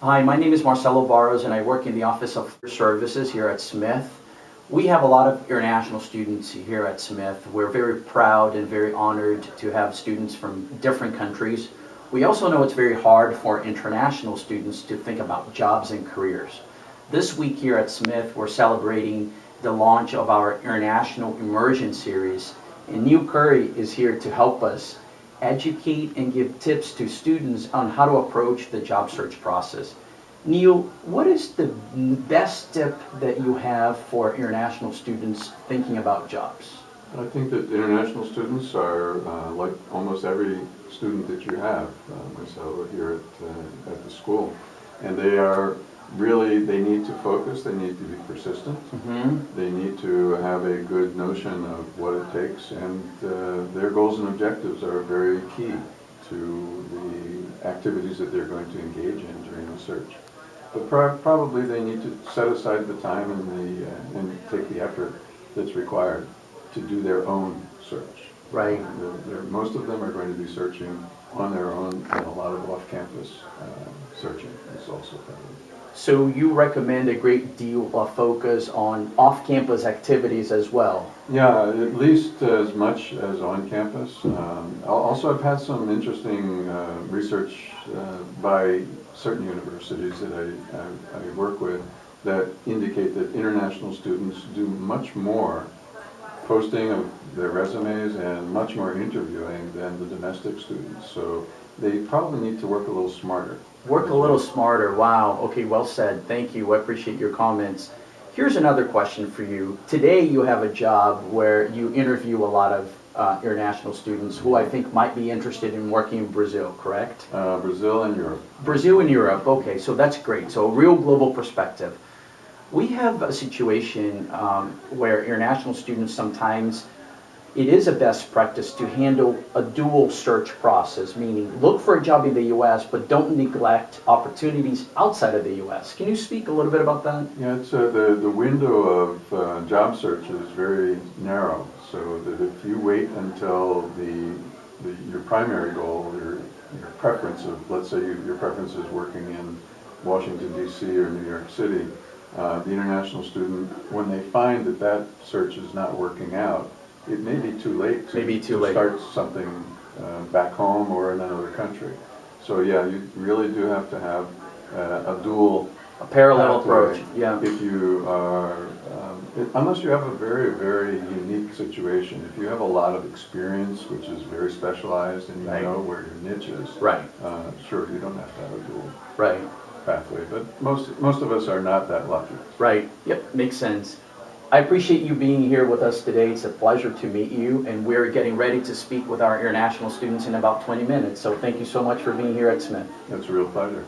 Hi, my name is Marcelo Barros and I work in the Office of Services here at Smith. We have a lot of international students here at Smith. We're very proud and very honored to have students from different countries. We also know it's very hard for international students to think about jobs and careers. This week here at Smith, we're celebrating the launch of our International Immersion Series, and Neil Currie is here to help us educate and give tips to students on how to approach the job search process. Neil, what is the best tip that you have for international students thinking about jobs? I think that international students are like almost every student that you have, Marcelo, here at the school. And they need to focus, they need to be persistent, they need to have a good notion of what it takes, and their goals and objectives are very key to the activities that they're going to engage in during the search. But probably they need to set aside the time and take the effort that's required to do their own search. Right. Most of them are going to be searching on their own, and a lot of off-campus searching is also part of it. So you recommend a great deal of focus on off-campus activities as well? Yeah, at least as much as on campus. Also, I've had some interesting research by certain universities that I work with that indicate that international students do much more posting of their resumes and much more interviewing than the domestic students. So they probably need to work a little smarter. Work a little smarter. Wow. Okay, well said. Thank you. I appreciate your comments. Here's another question for you. Today you have a job where you interview a lot of international students who I think might be interested in working in Brazil, correct? Brazil and Europe. Brazil and Europe. Okay, so that's great. So a real global perspective. We have a situation where international students sometimes, it is a best practice to handle a dual search process, meaning look for a job in the U.S., but don't neglect opportunities outside of the U.S. Can you speak a little bit about that? Yeah, it's the window of job search is very narrow, so that if you wait until your primary goal, your preference of, let's say your preference is working in Washington, D.C. or New York City, the international student, when they find that that search is not working out, it may be too late to start something back home or in another country. So yeah, you really do have to have a parallel approach. Yeah. If you are, unless you have a very, very unique situation. If you have a lot of experience, which is very specialized, and you know where your niche is, right? Sure, you don't have to have a dual pathway. But most of us are not that lucky. Right. Yep. Makes sense. I appreciate you being here with us today. It's a pleasure to meet you, and we're getting ready to speak with our international students in about 20 minutes. So thank you so much for being here at Smith. It's a real pleasure.